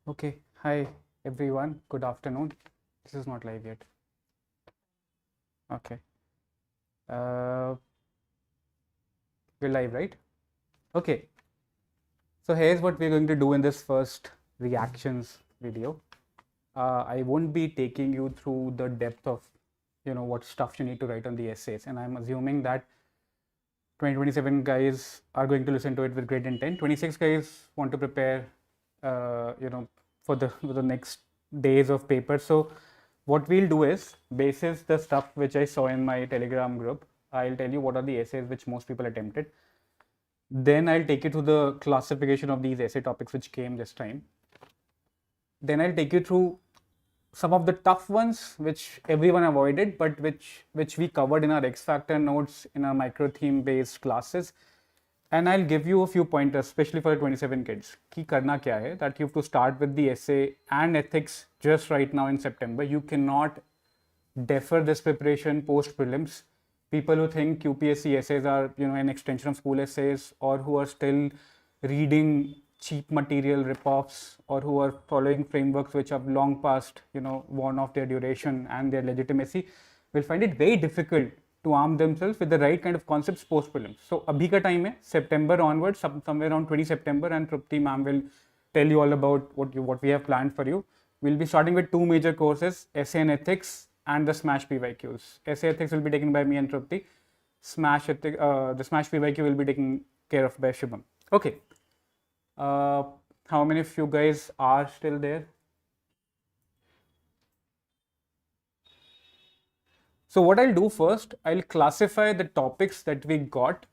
Okay, hi everyone, good afternoon. This is not live yet. Okay, uh, we're live, right? Okay, so here's what we're going to do in this first reactions video. I won't be taking you through the depth of, what stuff you need to write on the essays, and I'm assuming that 2027 guys are going to listen to it with great intent. 26 guys want to prepare, for the next days of paper. So what we'll do is, basis the stuff which I saw in my Telegram group, I'll tell you what are the essays which most people attempted. Then I'll take you to the classification of these essay topics which came this time. Then I'll take you through some of the tough ones which everyone avoided, but which we covered in our X Factor notes in our micro theme based classes. And I'll give you a few pointers, especially for the 27 kids. Ki karna kya hai, that you have to start with the essay and ethics just right now in September. You cannot defer this preparation post prelims. People who think UPSC essays are, an extension of school essays, or who are still reading cheap material rip-offs, or who are following frameworks which have long past, worn off their duration and their legitimacy, will find it very difficult to arm themselves with the right kind of concepts post prelims. So abhi ka time hai, September onwards, somewhere around 20 September, and Trupti ma'am will tell you all about what we have planned for you. We'll be starting with two major courses, essay and ethics and the Smash PYQs. Essay ethics will be taken by me and Trupti. The Smash PYQ will be taken care of by Shubham. Okay. How many of you guys are still there? So what I'll do first, I'll classify the topics that we got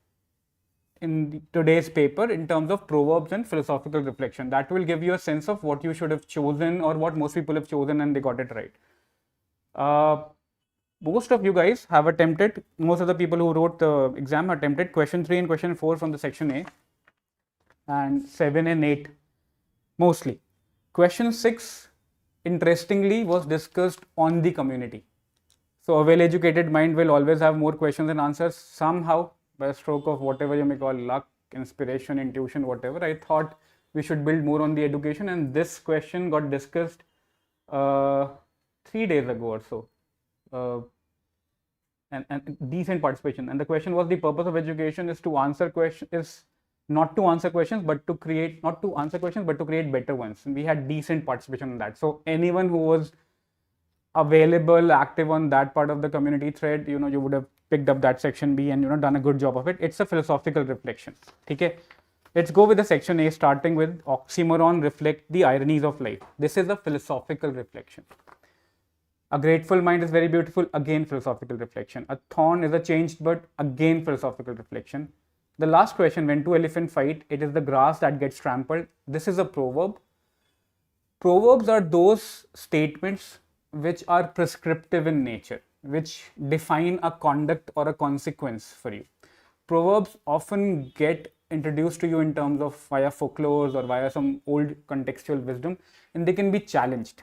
in today's paper in terms of proverbs and philosophical reflection. That will give you a sense of what you should have chosen or what most people have chosen and they got it right. Most of you guys have attempted, most of the people who wrote the exam attempted question 3 and question 4 from the section A, and 7 and 8 mostly. Question 6, interestingly, was discussed on the community. So a well-educated mind will always have more questions than answers. Somehow, by a stroke of whatever you may call luck, inspiration, intuition, whatever, I thought we should build more on the education, and this question got discussed 3 days ago or so. And decent participation. And the question was, the purpose of education is to answer questions, is not to answer questions, but to create, not to answer questions, but to create better ones. And we had decent participation on that. So anyone who was available, active on that part of the community thread, you would have picked up that section B and, done a good job of it. It's a philosophical reflection. Okay. Let's go with the section A, starting with oxymoron, reflect the ironies of life. This is a philosophical reflection. A grateful mind is very beautiful, again philosophical reflection. A thorn is a changed bird, again philosophical reflection. The last question, when two elephants fight, it is the grass that gets trampled. This is a proverb. Proverbs are those statements which are prescriptive in nature, which define a conduct or a consequence for you. Proverbs often get introduced to you in terms of via folklores or via some old contextual wisdom, and they can be challenged.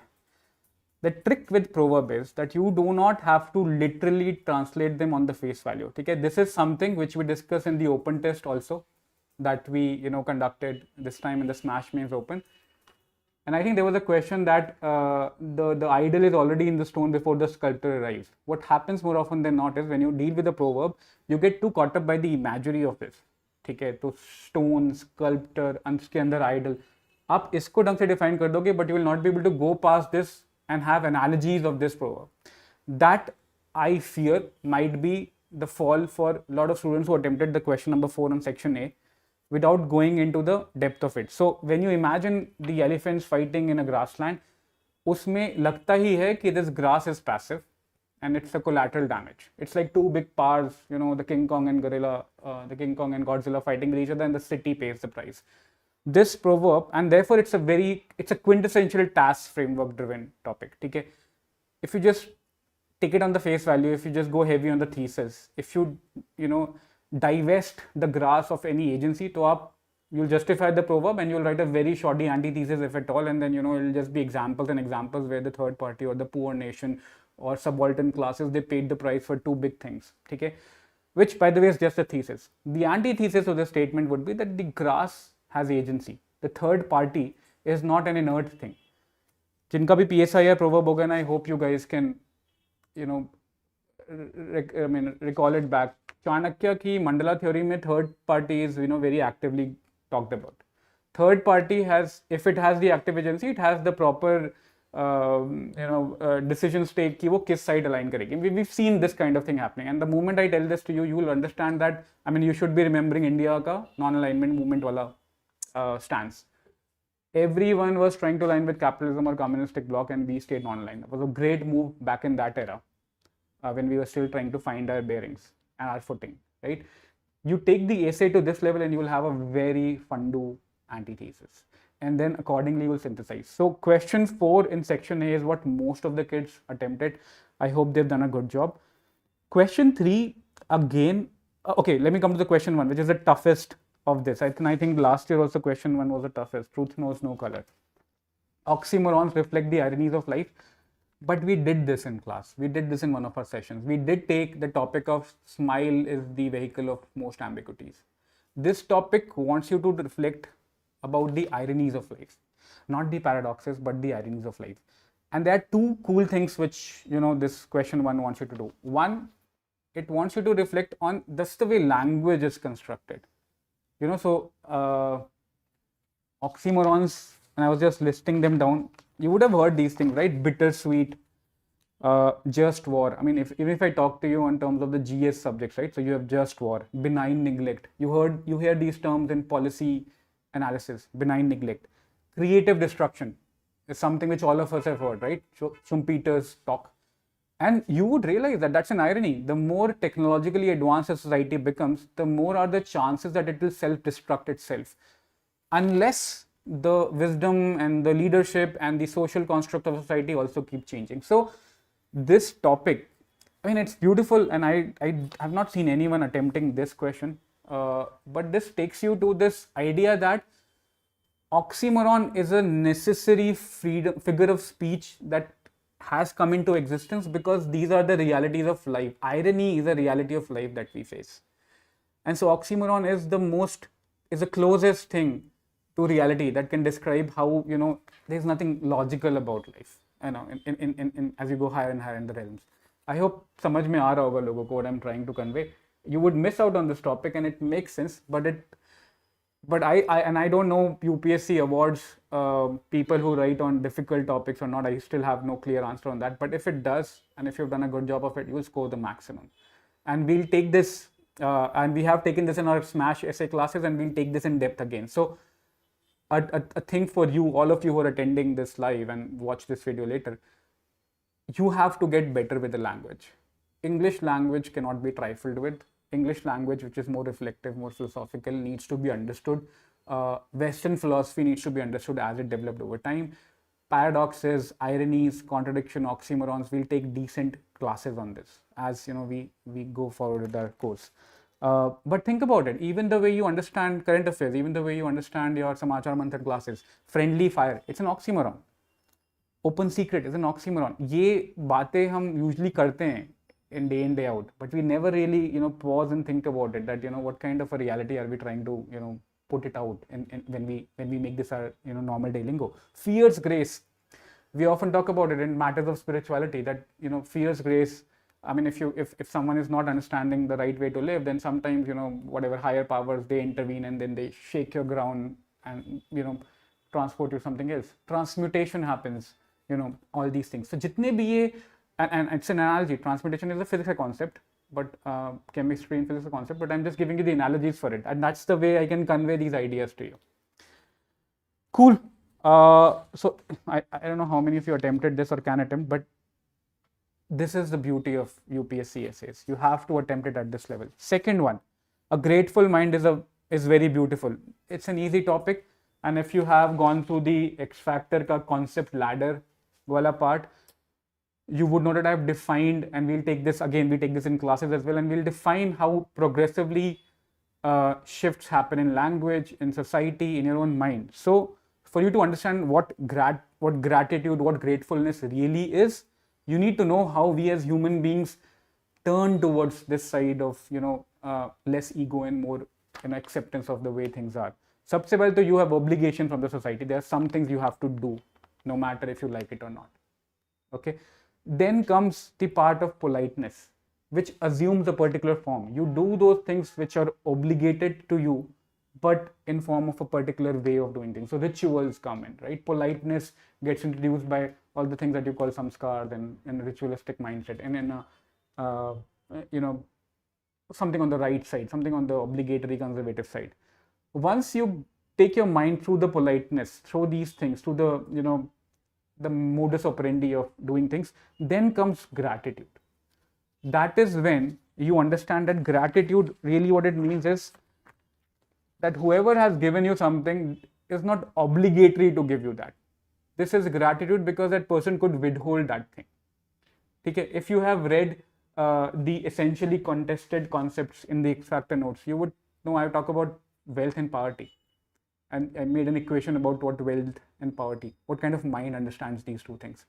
The trick with proverb is that you do not have to literally translate them on the face value. Okay? This is something which we discuss in the open test also, that we conducted this time in the Smash Mains Open. And I think there was a question that the idol is already in the stone before the sculptor arrives. What happens more often than not is, when you deal with a proverb, you get too caught up by the imagery of this. Okay? So stone, sculptor, uske andar idol. आप इसको ढंग से define कर दोगे, but you will not be able to go past this and have analogies of this proverb. That, I fear, might be the fall for a lot of students who attempted the question number 4 on section A without going into the depth of it. So when you imagine the elephants fighting in a grassland, उसमें लगता ही है कि this grass is passive and it's a collateral damage. It's like two big powers, the King Kong and Godzilla fighting with each other, and the city pays the price. This proverb, and therefore it's a quintessential task framework driven topic. Okay? If you just take it on the face value, if you just go heavy on the thesis, if you divest the grass of any agency, to you'll justify the proverb and you'll write a very shoddy antithesis, if at all, and then it'll just be examples and examples where the third party or the poor nation or subaltern classes, they paid the price for two big things. Okay? Which, by the way, is just a thesis. The antithesis of the statement would be that the grass has agency. The third party is not an inert thing. जिनका भी PSI या proverb होगा ना, I hope you guys can, recall it back. Chanakya ki Mandala theory में third party is, very actively talked about. Third party has, if it has the active agency, it has the proper, decisions take कि वो किस side align करेगी. We've seen this kind of thing happening, and the moment I tell this to you, you will understand that. You should be remembering India का non-alignment movement वाला stance. Everyone was trying to align with capitalism or communistic bloc, and we stayed non-aligned. It was a great move back in that era, when we were still trying to find our bearings and our footing, right? You take the essay to this level and you will have a very fundu antithesis, and then accordingly you will synthesize. So question 4 in section A is what most of the kids attempted. I hope they've done a good job. Question 3, again, okay, let me come to the question 1, which is the toughest of this. I think last year also question 1 was the toughest. Truth knows no color. Oxymorons reflect the ironies of life. But we did this in class. We did this in one of our sessions. We did take the topic of smile is the vehicle of most ambiguities. This topic wants you to reflect about the ironies of life, not the paradoxes, but the ironies of life. And there are two cool things which, this question 1 wants you to do. One, it wants you to reflect on just the way language is constructed. Oxymorons, and I was just listing them down. You would have heard these things, right? Bittersweet, just war. Even if I talk to you in terms of the GS subjects, right? So you have just war, benign neglect. You hear these terms in policy analysis, benign neglect. Creative destruction is something which all of us have heard, right? So Schumpeter's talk. And you would realize that that's an irony. The more technologically advanced a society becomes, the more are the chances that it will self-destruct itself. Unless the wisdom and the leadership and the social construct of society also keep changing. So this topic, it's beautiful, and I have not seen anyone attempting this question, but this takes you to this idea that oxymoron is a necessary figure of speech that has come into existence because these are the realities of life. Irony is a reality of life that we face, and so oxymoron is the closest thing to reality that can describe how there's nothing logical about life, in as you go higher and higher in the realms. I hope समझ में आ रहा होगा लोगों को what I'm trying to convey. You would miss out on this topic, and it makes sense, but I don't know UPSC awards people who write on difficult topics or not. I still have no clear answer on that, but if it does, and if you've done a good job of it, you will score the maximum. And we'll take this, and we have taken this in our Smash essay classes, and we'll take this in depth again. So a thing for you, all of you who are attending this live and watch this video later, you have to get better with the language. English language cannot be trifled with. English language, which is more reflective, more philosophical, needs to be understood. Western philosophy needs to be understood as it developed over time. Paradoxes, ironies, contradiction, oxymorons, we'll take decent classes on this as we go forward with our course. But think about it, even the way you understand current affairs, even the way you understand your Samachar Manthan classes, friendly fire, it's an oxymoron. Open secret is an oxymoron. ये बातें हम usually करते हैं in day in day out, but we never really pause and think about it, that what kind of a reality are we trying to put it out in when we make this our normal day lingo. Fear's grace, we often talk about it in matters of spirituality, that fear's grace. If someone is not understanding the right way to live, then sometimes whatever higher powers, they intervene, and then they shake your ground and transport you something else. Transmutation happens, all these things. So jitne bhi ye, and it's an analogy. Transmutation is a physical concept, but chemistry and physics is a concept, but I'm just giving you the analogies for it, and that's the way I can convey these ideas to you. Cool. So I don't know how many of you attempted this or can attempt, but this is the beauty of UPSC essays. You have to attempt it at this level. Second one, a grateful mind is very beautiful. It's an easy topic, and if you have gone through the X Factor ka concept ladder wala part, you would know that I've defined, and we'll take this again, we take this in classes as well, and we'll define how progressively shifts happen in language, in society, in your own mind. So for you to understand what gratitude, what gratefulness really is, you need to know how we as human beings turn towards this side of less ego and more acceptance of the way things are. Sabse pehle to you have obligation from the society. There are some things you have to do no matter if you like it or not. Okay. Then comes the part of politeness, which assumes a particular form. You do those things which are obligated to you, but in form of a particular way of doing things. So rituals come in, right? Politeness gets introduced by all the things that you call samskars and ritualistic mindset, and in a something on the right side, something on the obligatory conservative side. Once you take your mind through the politeness, through these things, through the the modus operandi of doing things, then comes gratitude. That is when you understand that gratitude, really what it means is that whoever has given you something is not obligatory to give you that. This is gratitude because that person could withhold that thing. Okay? If you have read the essentially contested concepts in the X Factor notes, you would know I talk about wealth and poverty. And I made an equation about what wealth and poverty, what kind of mind understands these two things.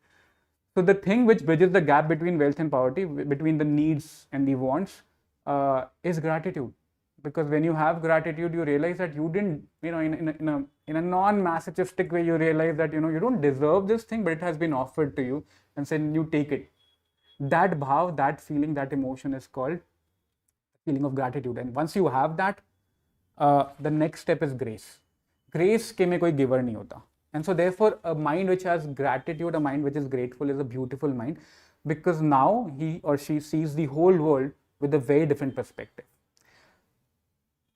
So the thing which bridges the gap between wealth and poverty, between the needs and the wants, is gratitude. Because when you have gratitude, you realize that you didn't, in a non-masochistic way, you realize that, you don't deserve this thing, but it has been offered to you, and then you take it. That bhav, that feeling, that emotion is called feeling of gratitude. And once you have that, the next step is grace. Grace के में कोई giver नहीं होता. And so therefore a mind which has gratitude, a mind which is grateful is a beautiful mind, because now he or she sees the whole world with a very different perspective.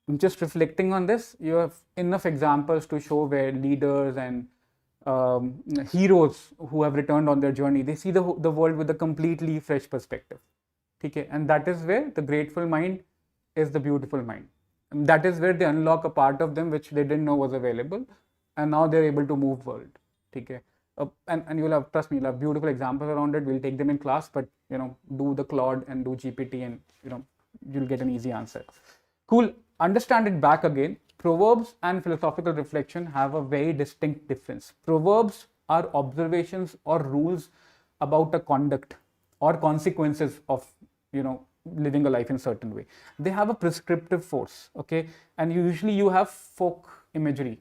I'm just reflecting on this. You have enough examples to show where leaders and heroes who have returned on their journey, they see the world with a completely fresh perspective. Okay? And that is where the grateful mind is the beautiful mind. And that is where they unlock a part of them which they didn't know was available, and now they're able to move world. Okay? And you'll have, trust me, you'll have beautiful examples around it. We'll take them in class, but do the Claude and do GPT, and you'll get an easy answer. Cool. Understand it back again. Proverbs and philosophical reflection have a very distinct difference. Proverbs are observations or rules about a conduct or consequences of living a life in a certain way. They have a prescriptive force, okay? And usually you have folk imagery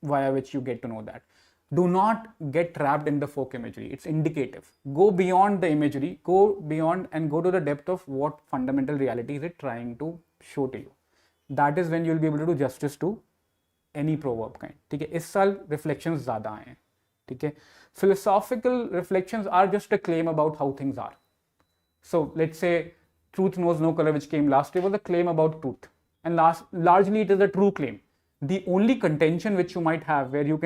via which you get to know that. Do not get trapped in the folk imagery. It's indicative. Go beyond the imagery, go beyond and go to the depth of what fundamental reality is it trying to show to you. That is when you'll be able to do justice to any proverb kind. ठीक है? इस साल reflections ज़्यादा आए हैं. ठीक है? Philosophical reflections are just a claim about how things are. So let's say truth knows no color, which came last year, was a claim about truth, and largely it is a true claim. The only contention which you might have, where you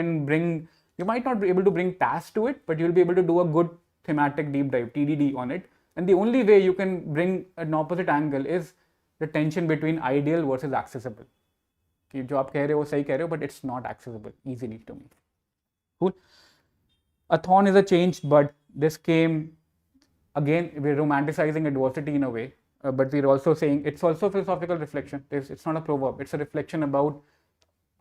might not be able to bring TAS to it, but you'll be able to do a good thematic deep dive, TDD, on it. And the only way you can bring an opposite angle is the tension between ideal versus accessible. कि जो आप कह रहे हो सही कह रहे हो, but it's not accessible easily to me. Cool. A thorn is a changed bud. This came, again, we're romanticizing adversity in a way, but we're also saying it's also philosophical reflection. It's not a proverb. It's a reflection about,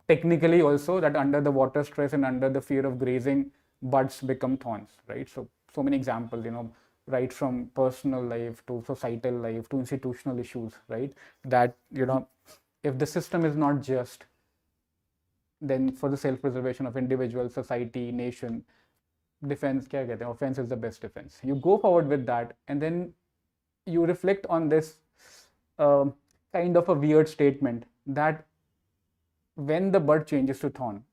technically also, that under the water stress and under the fear of grazing, buds become thorns, right? So many examples, right from personal life to societal life to institutional issues, right? That, if the system is not just, then for the self-preservation of individual, society, nation, defense, offense is the best defense. You go forward with that, and then you reflect on this kind of a weird statement that when the bud changes to thorn,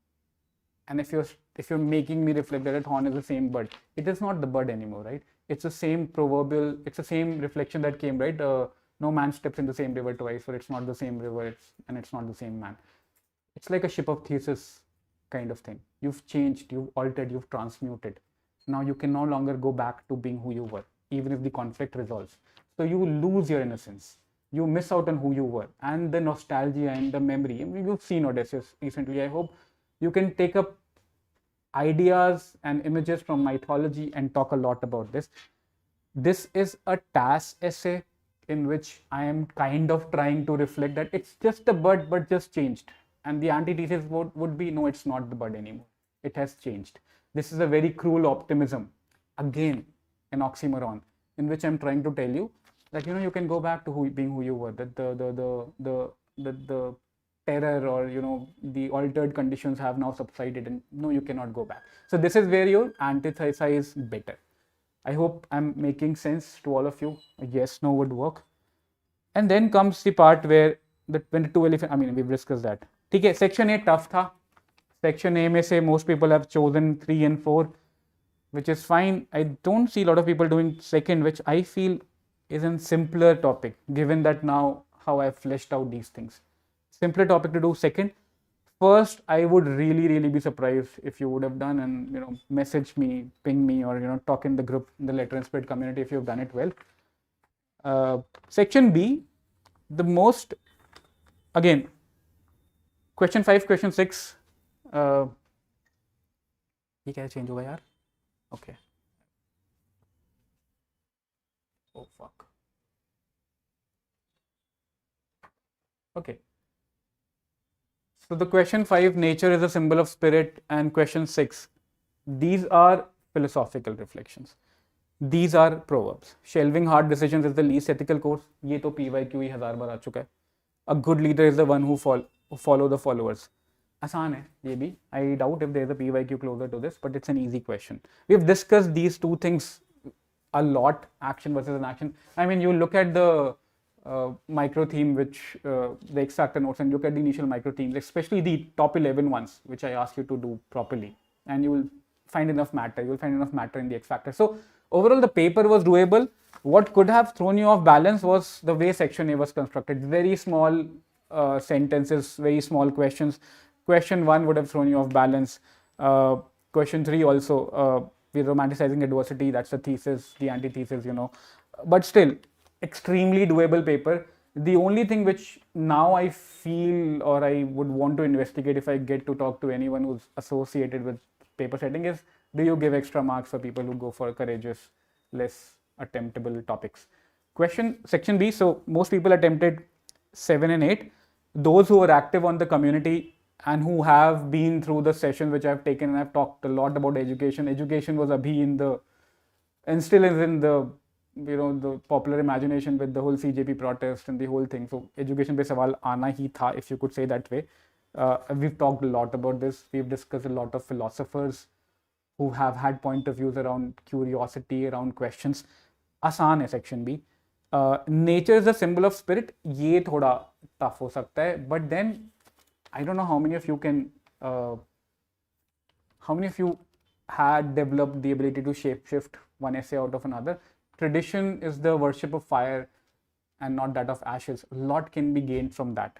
and if you're making me reflect that a thorn is the same bud, it is not the bud anymore, right? It's the same proverbial, it's the same reflection that came, right? No man steps in the same river twice, or it's not the same river, and it's not the same man. It's like a ship of Theseus kind of thing. You've changed, you've altered, you've transmuted. Now you can no longer go back to being who you were, even if the conflict resolves. So you lose your innocence. You miss out on who you were, and the nostalgia and the memory. I mean, you've seen Odysseus recently. I hope you can take up ideas and images from mythology and talk a lot about this. This is a TAS essay in which I am kind of trying to reflect that it's just a bud, but just changed. And the antithesis would be, no, it's not the bud anymore. It has changed. This is a very cruel optimism. Again, an oxymoron, in which I'm trying to tell you that, you can go back to being who you were, that the terror or the altered conditions have now subsided and no, you cannot go back. So this is where you antithesize better. I hope I'm making sense to all of you. A yes, no would work. And then comes the part where when the two elephant, I mean, we've discussed that. Okay, section A tough tha. Section A may say most people have chosen 3 and 4, which is fine. I don't see a lot of people doing second, which I feel is a simpler topic, given that now how I've fleshed out these things. Simpler topic to do second. First, I would really be surprised if you would have done and message me, ping me, or talk in the group, in the letter and spread community if you've done it well. Section B, the most, again, question 5, question 6. ये क्या change होगा यार? Okay. Oh fuck. Okay. So the question 5, nature is a symbol of spirit, and question 6, these are philosophical reflections. These are proverbs. Shelving hard decisions is the least ethical course. ये तो PYQ ही 1000 बार आ चुका है. A good leader is the one who follow the followers. आसान है ये भी. I doubt if there is a PYQ closer to this, but it's an easy question. We've discussed these two things a lot, action versus inaction. I mean, you look at the micro theme, which the extractor notes, and look at the initial micro themes, especially the top 11 ones, which I ask you to do properly, and you will find enough matter. You will find enough matter in the extractor. So overall, the paper was doable. What could have thrown you off balance was the way section A was constructed. Very small sentences, very small questions. Question 1 would have thrown you off balance. Question 3 also, we're romanticizing adversity. That's the thesis, the antithesis, But still, extremely doable paper. The only thing which now I feel or I would want to investigate if I get to talk to anyone who's associated with paper setting is, do you give extra marks for people who go for courageous, less attemptable topics? Section B, so most people attempted 7 and 8. Those who are active on the community and who have been through the session which I've taken, and I've talked a lot about education. Education was abhi in the, and still is in the, the popular imagination with the whole CJP protest and the whole thing. So education pe sawal aana hi tha, if you could say that way. We've talked a lot about this. We've discussed a lot of philosophers who have had point of views around curiosity, around questions. Asaan hai section B. Nature is a symbol of spirit. Ye thoda tough ho sakta hai, but then I don't know how many of you had developed the ability to shapeshift one essay out of another. Tradition is the worship of fire and not that of ashes. A lot can be gained from that,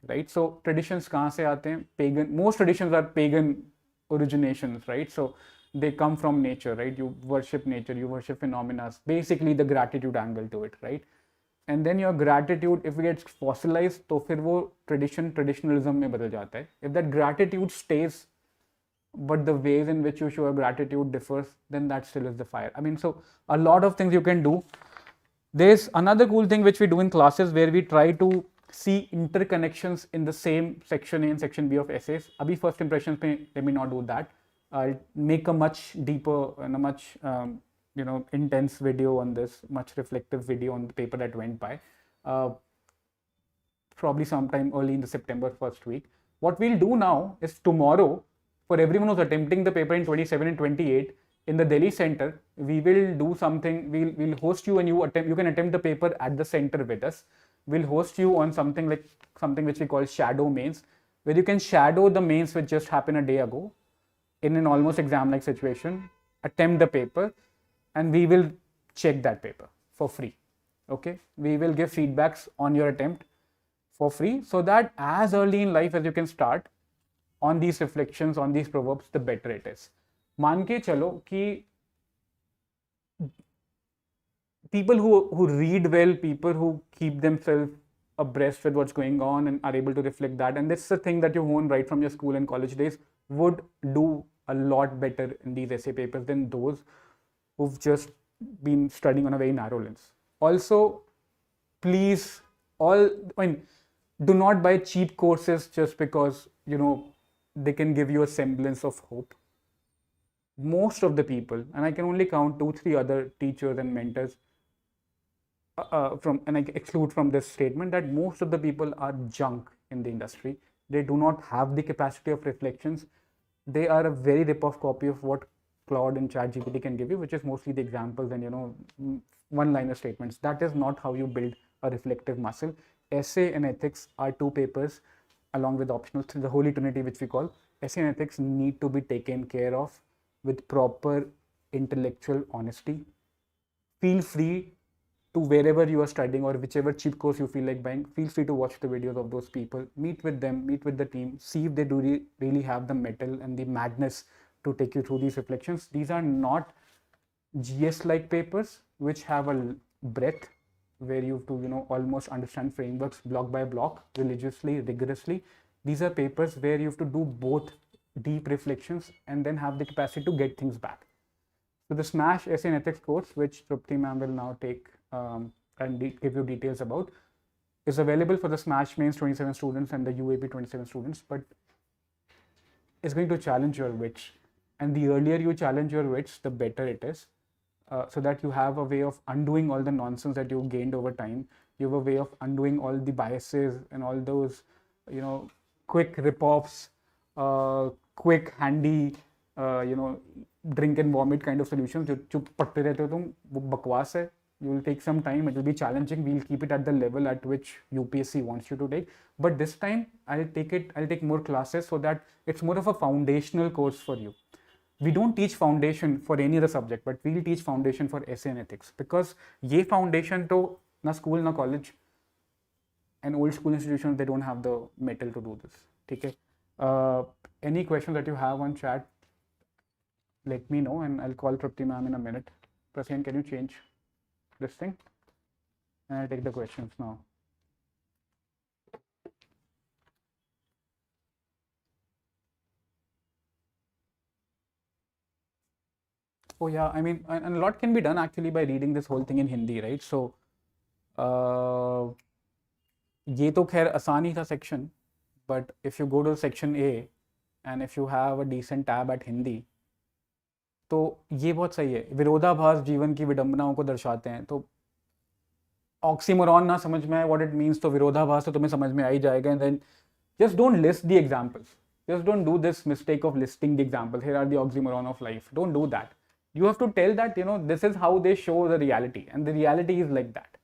right? So traditions kahan se aate hain? Pagan. Most traditions are pagan originations, right? So they come from nature, right? You worship nature, you worship phenomena. Basically the gratitude angle to it, right? And then your gratitude, if it gets fossilized, तो फिर वो traditionalism में बदल जाता है. If that gratitude stays, but the ways in which you show gratitude differs, then that still is the fire. I mean, so a lot of things you can do. There's another cool thing which we do in classes where we try to see interconnections in the same section A and section B of essays. Abhi first impressions mein, let me not do that. I'll make a much deeper and a much intense video on this, much reflective video on the paper that went by, probably sometime early in the September first week. What we'll do now is tomorrow, for everyone who's attempting the paper in 27 and 28, in the Delhi center, we will do something. We'll host you and you can attempt the paper at the center with us. We'll host you on something which we call shadow mains, where you can shadow the mains which just happened a day ago in an almost exam-like situation, attempt the paper, and we will check that paper for free. Okay, we will give feedbacks on your attempt for free, so that as early in life as you can start on these reflections, on these proverbs, the better it is. मान के चलो कि people who read well, people who keep themselves abreast with what's going on and are able to reflect that, and this is a thing that you hone right from your school and college days, would do a lot better in these essay papers than those who've just been studying on a very narrow lens. Also, please, do not buy cheap courses just because, they can give you a semblance of hope. Most of the people, and I can only count 2-3 other teachers and mentors and I exclude from this statement that most of the people are junk in the industry. they do not have the capacity of reflections. They are a very rip-off copy of what Claude and ChatGPT can give you, which is mostly the examples and one-liner statements. That is not how you build a reflective muscle. Essay and ethics are two papers along with optionals, the holy trinity which we call. Essay and ethics need to be taken care of with proper intellectual honesty. Feel free to, wherever you are studying or whichever cheap course you feel like buying, feel free to watch the videos of those people, meet with them, meet with the team, see if they do really have the mettle and the madness to take you through these reflections. These are not GS-like papers which have a breadth where you have to almost understand frameworks block by block religiously, rigorously. These are papers where you have to do both deep reflections and then have the capacity to get things back. So the SMASH Essay and Ethics course, which Trupti ma'am will now take and give you details about, is available for the SMASH Mains 27 students and the UAP 27 students, but it's going to challenge your wits. And the earlier you challenge your wits, the better it is. So that you have a way of undoing all the nonsense that you gained over time. You have a way of undoing all the biases and all those, quick rip-offs, quick, handy, drink and vomit kind of solutions. जो पढ़ते रहते हो तुम, वो बकवास है. You will take some time. It will be challenging. We'll keep it at the level at which UPSC wants you to take. But this time, I'll take more classes so that it's more of a foundational course for you. We don't teach foundation for any other subject, but we'll teach foundation for essay and ethics, because ये foundation to na school na college and old school institutions, they don't have the metal to do this. Okay. Any questions that you have on chat, let me know, and I'll call Trupti ma'am in a minute. Prasen, can you change this thing? And I'll take the questions now. Oh yeah, I mean, and a lot can be done actually by reading this whole thing in Hindi, right? So, ये तो खैर आसान ही था section, but if you go to section A and if you have a decent tab at Hindi, तो ये बहुत सही है. विरोधाभास जीवन की विडंबनाओं को दर्शाते हैं. तो ऑक्सीमोरॉन ना समझ में आए what it means, तो विरोधाभास तो तुम्हें समझ में आ ही जाएगा. And then just don't list the examples. Just don't do this mistake of listing the examples. Here are the oxymoron of life. Don't do that. You have to tell that, this is how they show the reality, and the reality is like that,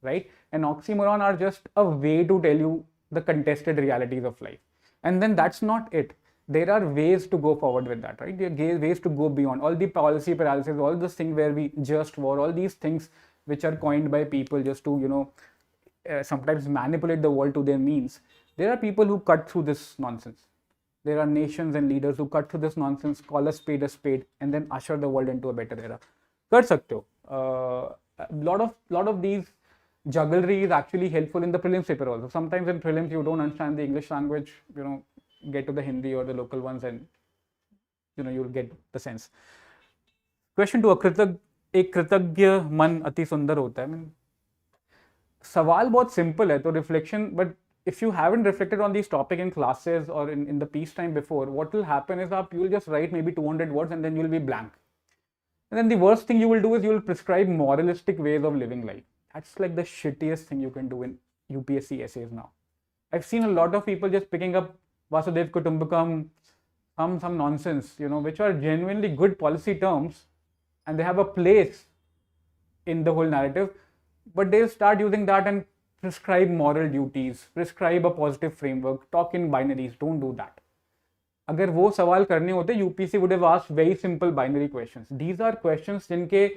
right? And oxymoron are just a way to tell you the contested realities of life. And then that's not it. There are ways to go forward with that, right? There are ways to go beyond all the policy paralysis, all this thing where we just war, all these things which are coined by people just to, sometimes manipulate the world to their means. There are people who cut through this nonsense. There are nations and leaders who cut through this nonsense, call a spade, and then usher the world into a better era. कर सकते हो. Lot of these jugglery is actually helpful in the prelims paper also. Sometimes in prelims you don't understand the English language, get to the Hindi or the local ones and you'll get the sense. Question 2, एक कृतज्ञ मन अति सुंदर होता है. I mean, सवाल बहुत simple है, तो reflection, but if you haven't reflected on these topics in classes or in the peacetime before, what will happen is that you will just write maybe 200 words and then you will be blank. And then the worst thing you will do is you will prescribe moralistic ways of living life. That's like the shittiest thing you can do in UPSC essays now. I've seen a lot of people just picking up Vasudev Kutumbakam, some nonsense, which are genuinely good policy terms and they have a place in the whole narrative, but they'll start using that and prescribe moral duties, prescribe a positive framework, talk in binaries. Don't do that. अगर वो सवाल करने होते, UPSC would have asked very simple binary questions. These are questions जिनके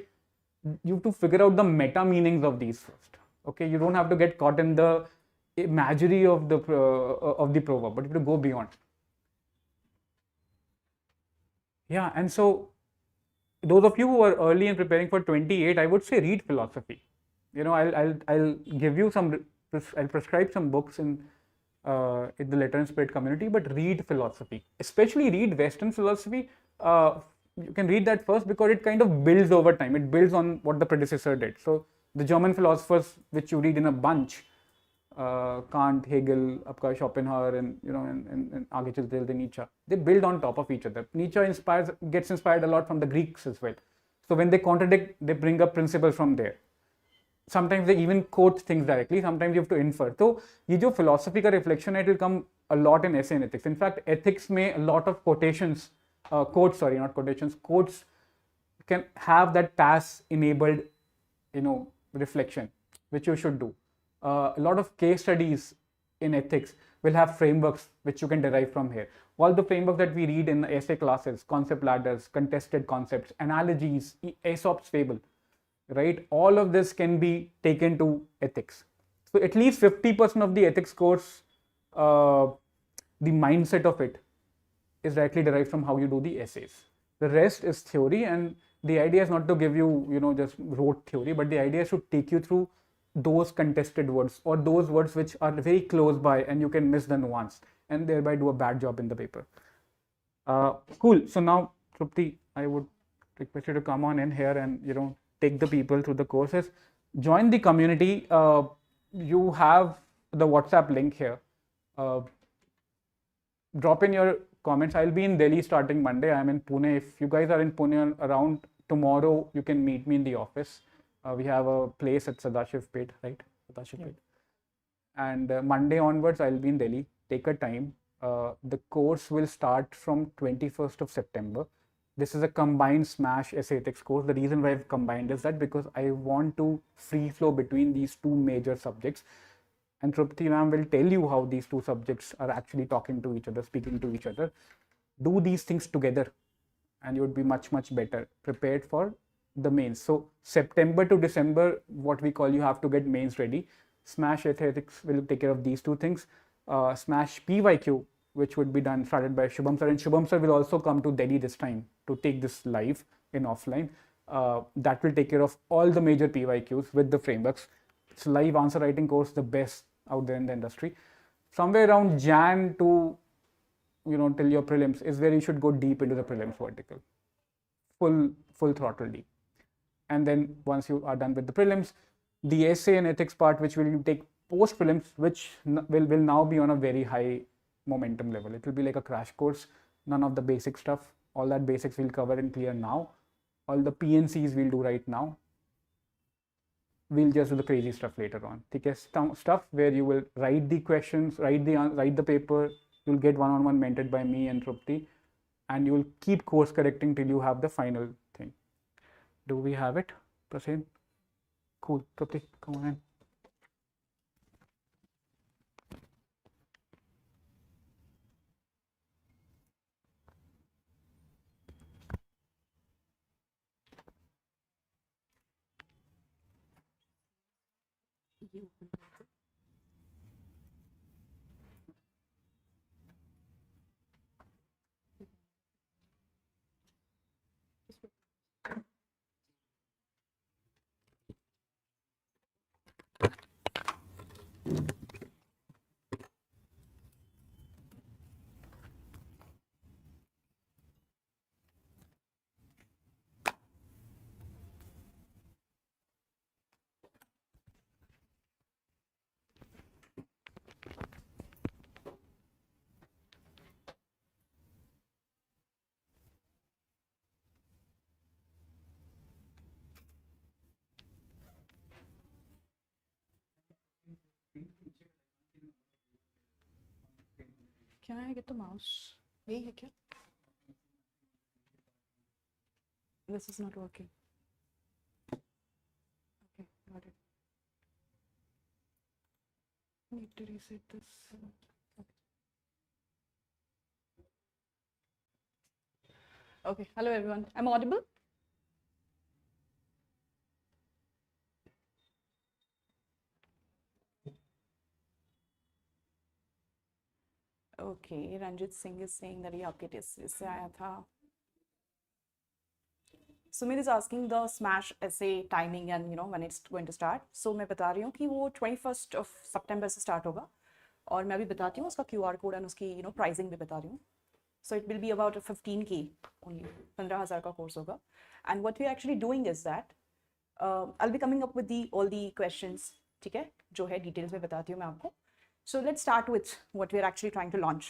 you have to figure out the meta meanings of these first. Okay, you don't have to get caught in the imagery of the proverb, but you have to go beyond. Yeah, and so those of you who are early in preparing for 28, I would say read philosophy. I'll give you I'll prescribe some books in the letter and spirit community, but read philosophy, especially read Western philosophy. You can read that first because it kind of builds over time. It builds on what the predecessor did. So the German philosophers, which you read in a bunch, Kant, Hegel, आपका Schopenhauer, and and आगे चलते Nietzsche, they build on top of each other. Nietzsche gets inspired a lot from the Greeks as well. So when they contradict, they bring up principles from there. Sometimes they even quote things directly. Sometimes you have to infer. So ये जो philosophy का reflection है, it will come a lot in essay and ethics. In fact, ethics may a lot of quotations, quotes, sorry, not quotations, quotes can have that pass enabled, reflection, which you should do. A lot of case studies in ethics will have frameworks which you can derive from here. All the frameworks that we read in the essay classes, concept ladders, contested concepts, analogies, Aesop's fable, right? All of this can be taken to ethics. So at least 50% of the ethics course, the mindset of it is directly derived from how you do the essays. The rest is theory, and the idea is not to give you, just rote theory, but the idea is to take you through those contested words or those words which are very close by and you can miss the nuance and thereby do a bad job in the paper. Cool. So now, Trupti, I would request you to come on in here and, take the people through the courses. Join the community. You have the WhatsApp link here. Drop in your comments. I'll be in Delhi starting Monday. I'm in Pune. If you guys are in Pune around tomorrow, you can meet me in the office. We have a place at Sadashivpet, right? Sadashivpet. Yeah. And Monday onwards, I'll be in Delhi. Take a time. The course will start from 21st of September. This is a combined Smash Essay Ethics course. The reason why I've combined is that because I want to free flow between these two major subjects. And Trupti ma'am will tell you how these two subjects are actually talking to each other, speaking to each other. Do these things together and you would be much, much better prepared for the mains. So September to December, what we call, you have to get mains ready. Smash Essay Ethics will take care of these two things. Smash PYQ, which would be started by Shubham sir, and Shubham sir will also come to Delhi this time to take this live in offline. That will take care of all the major PYQs with the frameworks. It's live answer writing course, the best out there in the industry. Somewhere around Jan to, till your prelims is where you should go deep into the prelims vertical. Full throttle deep. And then once you are done with the prelims, the essay and ethics part, which will take post prelims, which will now be on a very high momentum level. It will be like a crash course. None of the basic stuff, all that basics we'll cover and clear now. All the PNCs we'll do right now. We'll just do the crazy stuff later on. Okay, stuff where you will write the questions, write the paper. You'll get one-on-one mentored by me and Trupti, and you will keep course correcting till you have the final thing. Do we have it? Proceed. Cool. Trupti, come on in. Can I get the mouse? Hey, okay. This is not working. Okay, got it. Need to reset this. Okay, hello everyone. I'm audible? Okay, Ranjit Singh is saying that he आपके test से आया था. Sumit is asking the smash essay timing and when it's going to start. So मैं बता रही हूँ कि वो 21st of September से start होगा, और मैं अभी बताती हूँ उसका QR code and उसकी pricing भी बता रही हूँ. So it will be about 15K only, 15,000 का course होगा. And what we're actually doing is that I'll be coming up with all the questions, ठीक है, जो है details में बताती हूँ मैं आपको. So let's start with what we're actually trying to launch.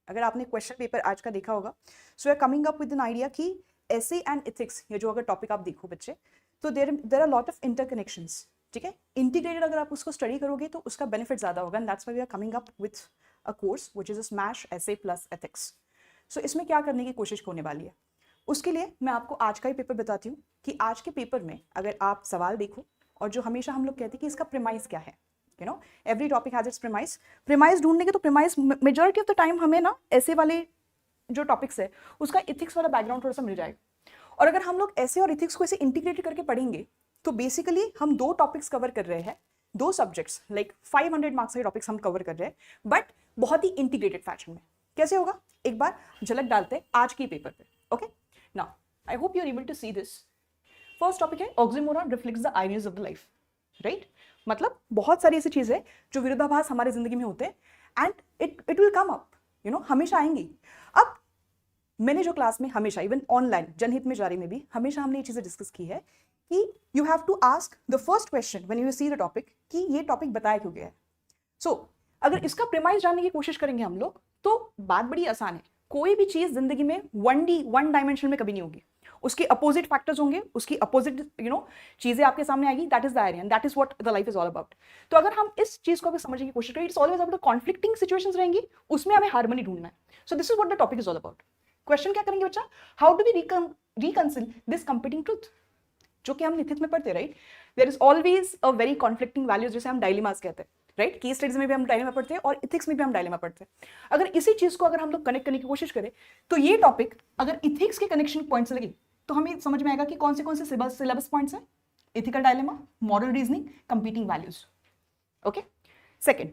अगर आपने क्वेश्चन पेपर आज का देखा होगा, so we're coming up with an idea कि essay and ethics, ये जो अगर टॉपिक आप देखो बच्चे, तो there are lot of interconnections, ठीक है. इंटीग्रेटेड अगर आप उसको स्टडी करोगे तो उसका बेनिफिट ज़्यादा होगा, and that's why we are coming up with a course which is a smash essay plus ethics. So इसमें क्या करने की कोशिश होने वाली है, उसके लिए मैं आपको आज का ही पेपर बताती हूँ कि आज के पेपर में अगर आप सवाल देखो, और जो हमेशा हम लोग कहते हैं कि इसका प्रेमाइज क्या है, you know every topic has its premise. Premise ढूंढने के तो premise majority of the time हमें ना ऐसे वाले जो टॉपिक्स है उसका इथिक्स वाला बैकग्राउंड थोड़ा सा मिल जाएगा, और अगर हम लोग ऐसे और इथिक्स को ऐसे इंटीग्रेट करके पढ़ेंगे तो बेसिकली हम दो टॉपिक्स कवर कर रहे हैं, दो सब्जेक्ट्स, लाइक 500 मार्क्स के टॉपिक्स हम कवर कर रहे हैं, बट बहुत ही इंटीग्रेटेड फैशन में। कैसे होगा एक बार झलक डालते हैं आज के पेपर पे। Okay, now I hope you are able to see this. First topic है oxymoron reflects the ideas of the life, right. मतलब बहुत सारी ऐसी चीजें जो विरोधाभास हमारे जिंदगी में होते हैं and it will come up, you know, हमेशा आएंगी। अब मैंने जो क्लास में हमेशा, इवन ऑनलाइन जनहित में जारी में भी हमेशा हमने ये चीजें डिस्कस की है कि you have to ask the first question when you see the topic कि ये टॉपिक बताया क्यों गया है। सो अगर इसका प्रेमाइज जानने की कोशिश करेंगे हम लोग तो बात बड़ी आसान है। कोई भी चीज जिंदगी में 1D वन डायमेंशन में कभी नहीं होगी, उसके अपोजिट फैक्टर्स होंगे, उसकी अपोजिट चीजें आपके सामने आएगी। That is the idea, that is what the life is all about. तो अगर हम इस चीज को अगर समझने की कोशिश करें, it's always about conflicting situations रहेंगी, उसमें हमें हार्मनी ढूंढना है। So this is what the topic is all about. Question क्या करेंगे बच्चा, how do we reconcile this competing truth, जो कि हम इथिक्स में पढ़ते हैं, right. There is always a very conflicting values, जैसे हम डायलेमास कहते हैं, राइट। केस स्टडीज में भी हम डायलेमा पढ़ते हैं और इथिक्स में भी हम डायलेमा पढ़ते हैं। अगर इसी चीज को अगर हम लोग कनेक्ट करने की कोशिश करें तो ये टॉपिक अगर इथिक्स के कनेक्शन पॉइंट्स लगे तो हमें समझ में आएगा कि कौन से सिलेबस पॉइंट्स हैं। Ethical dilemma, moral reasoning, competing values. Okay, second,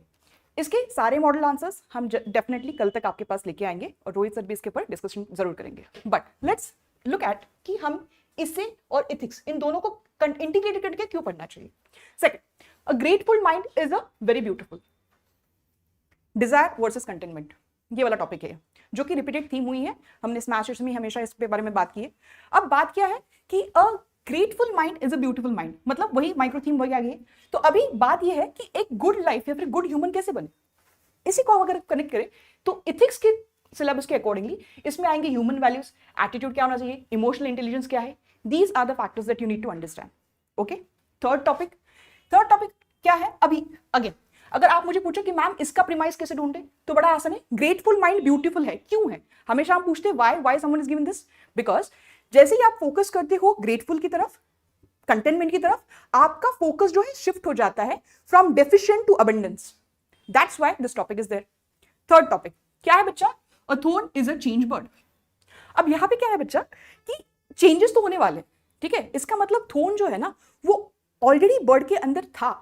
इसके सारे मॉडल आंसर्स हम डेफिनेटली कल तक आपके पास लेके आएंगे और रोहित सर भी इसके ऊपर डिस्कशन जरूर करेंगे। बट लेट्स लुक एट कि हम इससे और इथिक्स इन दोनों को इंटीग्रेट करके क्यों पढ़ना चाहिए। Second, a grateful mind is a very beautiful. Desire versus containment, ये वाला टॉपिक है जो कि रिपीटेड थीम हुई है, हमने स्मैशर्स में हमेशा इस पे बारे में बात की है। अब बात क्या है कि अ grateful mind is a beautiful mind, मतलब वही माइक्रो थीम वही आ गई है। तो अभी बात यह है कि एक गुड लाइफ या फिर गुड ह्यूमन कैसे बने, इसी को अगर कनेक्ट करें तो इथिक्स के सिलेबस के अकॉर्डिंगली इसमें आएंगे ह्यूमन वैल्यूज, एटीट्यूड क्या होना चाहिए, इमोशनल इंटेलिजेंस क्या है। These are the factors that you need to understand. Okay, third topic क्या है। अभी अगेन अगर आप मुझे पूछो कि मैम इसका प्रीमाइज कैसे ढूंढे, तो बड़ा आसान है। ग्रेटफुल माइंड ब्यूटीफुल है, क्यों है? हमेशा हम पूछते हैं why someone is given this, because जैसे ही आप फोकस करते हो ग्रेटफुल की तरफ, कंटेनमेंट की तरफ, आपका फोकस जो है शिफ्ट हो जाता है from deficient to abundance. That's why this topic is there. Third topic क्या है बच्चा, a thorn is a change bird. अब यहां पे क्या है बच्चा कि चेंजेस तो होने वाले, ठीक है। इसका मतलब थोर्न जो है ना वो ऑलरेडी बर्ड के अंदर था।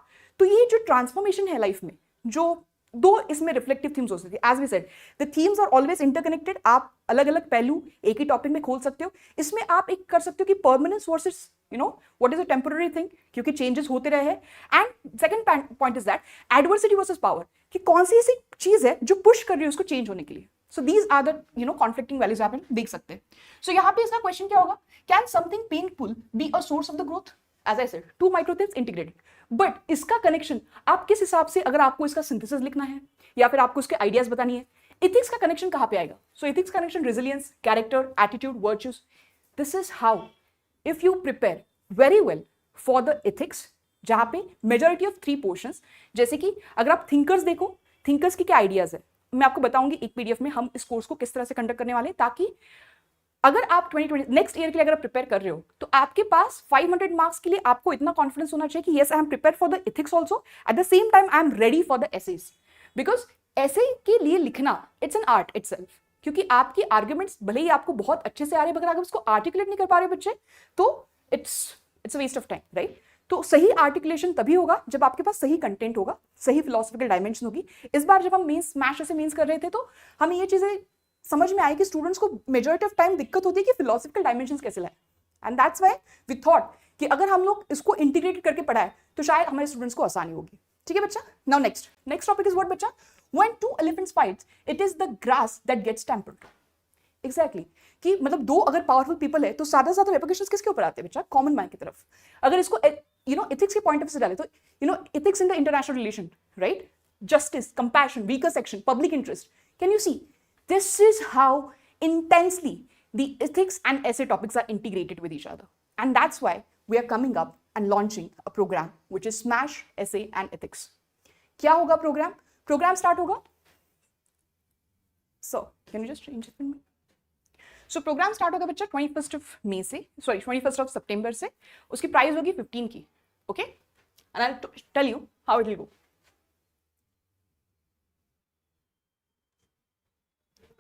तो ये जो ट्रांसफॉर्मेशन है लाइफ में, जो दो इसमें रिफ्लेक्टिव थीम्स हो सकती है, as we said the themes are always interconnected. आप अलग अलग पहलू एक ही टॉपिक में खोल सकते हो। इसमें आप एक कर सकते हो कि permanence versus what is a temporary thing, क्योंकि चेंजेस होते रहे हैं। And second point is that adversity versus power, कि कौन सी ऐसी चीज है जो पुश कर रही है उसको चेंज होने के लिए। So these are the conflicting values आप देख सकते हैं। सो यहाँ पे इसका क्वेश्चन क्या होगा, can something painful be a source of the growth? As I said, two micro things integrated, but इसका कनेक्शन आप किस हिसाब से, अगर आपको इसका सिंथेसिस लिखना है या फिर आपको इसके आइडियाज बतानी है, इथिक्स का कनेक्शन कहां पे आएगा? So ethics connection resilience, character, attitude, virtues. This is how if you prepare very well for the ethics, जहां पे मेजॉरिटी ऑफ 3 पोर्शंस, जैसे कि अगर आप थिंकर्स देखो, थिंकर्स की क्या आइडियाज है, मैं आपको बताऊंगी एक पीडीएफ में हम इस कोर्स को किस तरह से कंडक्ट करने वाले हैं, ताकि अगर आप 2020 नेक्स्ट ईयर के लिए अगर आप प्रिपेयर कर रहे हो तो आपके पास 500 मार्क्स के लिए आपको इतना कॉन्फिडेंस होना चाहिए कि yes I am prepare for the ethics also, at the same time I am ready for the essays. Because ऐसे के लिए लिखना इट्स एन आर्ट इटसेल्फ, क्योंकि आपकी आर्ग्यूमेंट्स भले ही आपको बहुत अच्छे से आ रहे हैं, मगर अगर उसको आर्टिकुलेट नहीं कर पा रहे बच्चे तो it's a waste of time, right. तो सही आर्टिकुलेशन तभी होगा जब आपके पास सही कंटेंट होगा, सही फिलोसफिकल डायमेंशन होगी। इस बार जब हम मेंस स्मैश ऐसे मेंस कर रहे थे तो हमें ये चीजें समझ में आई कि स्टूडेंट्स को मेजॉरिटी ऑफ टाइम दिक्कत होती है कि फिलोसफिकल डायमेंशंस कैसे लाएं, and that's why we thought कि अगर हम लोग इसको इंटीग्रेट करके पढ़ाए तो शायद हमारे स्टूडेंट्स को आसानी होगी। ठीक है बच्चा। Now next topic is what बच्चा, when 2 elephants fight it is the grass that gets trampled। Exactly कि मतलब 2 अगर पावरफुल पीपल है तो सादा रेपरकशंस किसके ऊपर आते हैं बच्चा? कॉमन मैन की तरफ। अगर इसको इथिक्स के पॉइंट ऑफ व्यू से डाले तो ethics in the international relation, right, justice, compassion, weaker section, public interest. Can you see this is how intensely the ethics and essay topics are integrated with each other, and that's why we are coming up and launching a program which is Smash Essay and Ethics। क्या होगा programme start होगा So can you just change it for me? So programme start होगा बच्चा 21st of May से, sorry 21st of सितंबर से. उसकी price होगी 15 की. Okay, and I will tell you how it will go.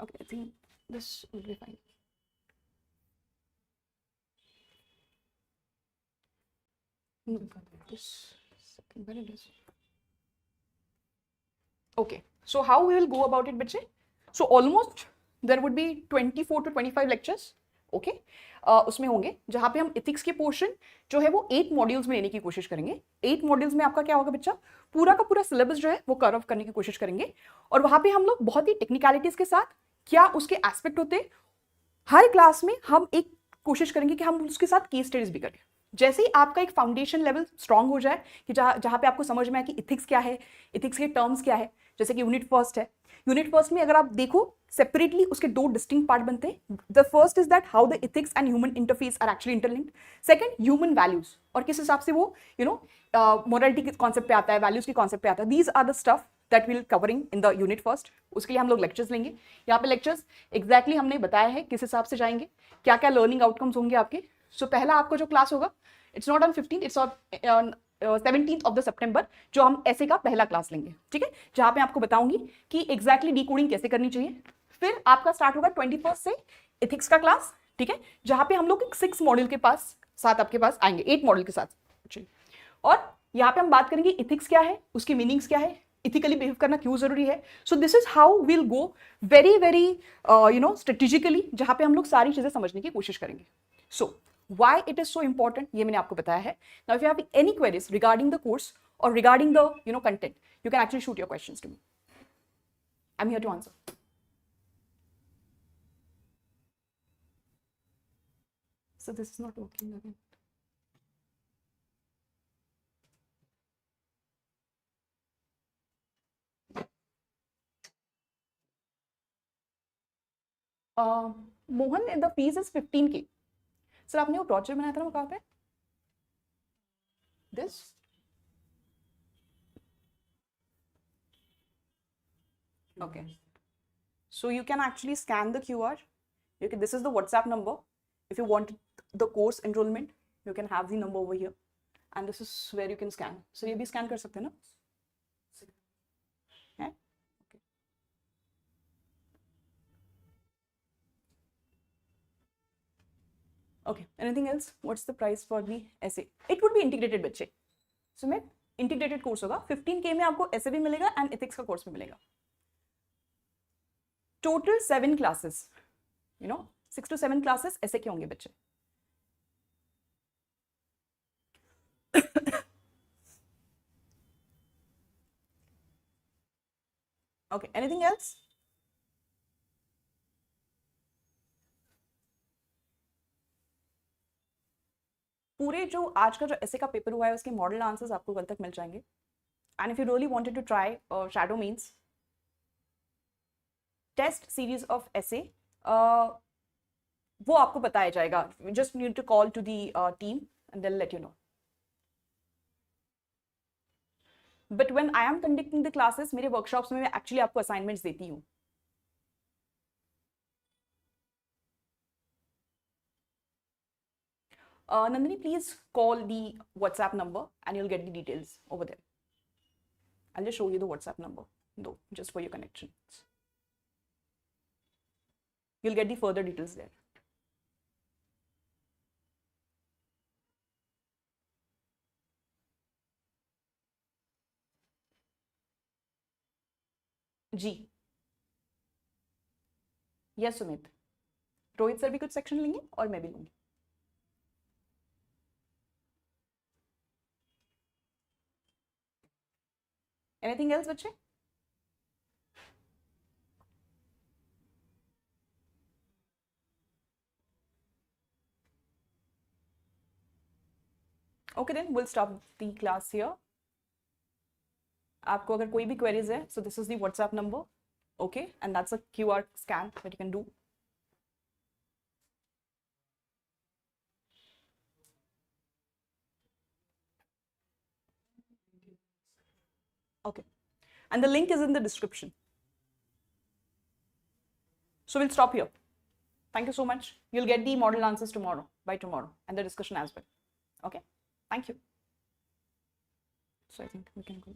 Okay, I think this will be fine. No, this second, where it is. Okay, so how we will go about it, बच्चे? So almost there would be 24 to 25 lectures. Okay, उसमें होंगे जहाँ पे हम ethics के portion जो है वो 8 मॉड्यूल्स में लेने की कोशिश करेंगे. 8 मॉड्यूल्स में आपका क्या होगा बच्चा, पूरा का पूरा सिलेबस जो है वो कवर करने की कोशिश करेंगे. और वहाँ पे हम लोग बहुत ही टेक्निकलिटीज के साथ क्या उसके एस्पेक्ट होते हैं, हर क्लास में हम एक कोशिश करेंगे कि हम उसके साथ केस स्टडीज भी करें. जैसे ही आपका एक फाउंडेशन लेवल स्ट्रांग हो जाए कि जहाँ पे आपको समझ में आए कि इथिक्स क्या है, इथिक्स के टर्म्स क्या है. जैसे कि यूनिट फर्स्ट है, यूनिट फर्स्ट में अगर आप देखो सेपरेटली उसके 2 डिस्टिंक्ट पार्ट बनते हैं. The first is that how the ethics and human interface are actually interlinked. Second, human values, और किस हिसाब से वो मोरालिटी के कॉन्सेप्ट पे आता है, वैल्यूज के कॉन्सेप्ट पे आता है. These are the stuff that will covering in the unit first. उसके लिए हम लोग लेक्चर्स लेंगे. यहाँ पे लेक्चर्स एग्जैक्टली हमने बताया है किस हिसाब से जाएंगे, क्या क्या लर्निंग आउटकम्स होंगे आपके. सो पहला आपको जो क्लास होगा, it's not on 15, it's on 17th of the September, जो हम ऐसे का पहला क्लास लेंगे. ठीक है, जहाँ पे आपको बताऊंगी कि एग्जैक्टली डिकोडिंग कैसे करनी चाहिए. फिर आपका स्टार्ट होगा 21st से इथिक्स का क्लास. ठीक है, जहाँ पे हम लोग 6 मॉड्यूल के साथ आपके पास आएंगे, 8 मॉड्यूल के साथ. और यहाँ पे हम बात करेंगे इथिक्स क्या है, उसकी मीनिंग्स क्या है, इथिकली बिहेव करना क्यों जरूरी है. So this is how will go very very strategically, जहाँ पे हम लोग सारी चीजें समझने की कोशिश करेंगे. सो why it is so important, ये मैंने आपको बताया है. Now if you have any queries regarding the course or regarding the content, you can actually shoot your questions to me. I'm here to answer. So this is not working again. Mohan, the fees is 15K. Sir आपने वो brochure बनाया था ना, वो कहाँ पे? This okay. So you can actually scan the QR. This is the WhatsApp number. If you want the course enrollment, you can have the number over here, and this is where you can scan. So ये भी scan कर सकते हैं ना? है? Okay, anything else? What's the price for the essay? It would be integrated बच्चे. So मैं integrated course होगा. 15K में आपको essay भी मिलेगा and ethics का course भी मिलेगा. Total 7 classes. 6 to 7 classes essay के होंगे बच्चे. Okay, anything else? पूरे जो आज का जो ऐसे का पेपर हुआ है उसके मॉडल आंसर्स आपको कल तक मिल जाएंगे. And if you really wanted to try shadow means test series of ऐसे, वो आपको बताया जाएगा. Just need to call to the team and then let you know. But when I am conducting the classes, मेरे workshops में मैं actually आपको assignments देती हूँ. Nandini, please call the WhatsApp number and you'll get the details over there. I'll just show you the WhatsApp number, though, just for your connections. You'll get the further details there. जी. Yes, Sumit. Rohit sir भी कुछ section लेंगे और मैं भी लूंगी. Anything else, बच्चे? Okay, then we'll stop the class here. आपको अगर कोई भी queries है, so this is the WhatsApp number, okay, and that's a QR scan that you can do. Okay, and the link is in the description. So we'll stop here. Thank you so much. You'll get the model answers tomorrow, by tomorrow, and the discussion as well. Okay, thank you. So I think we can go.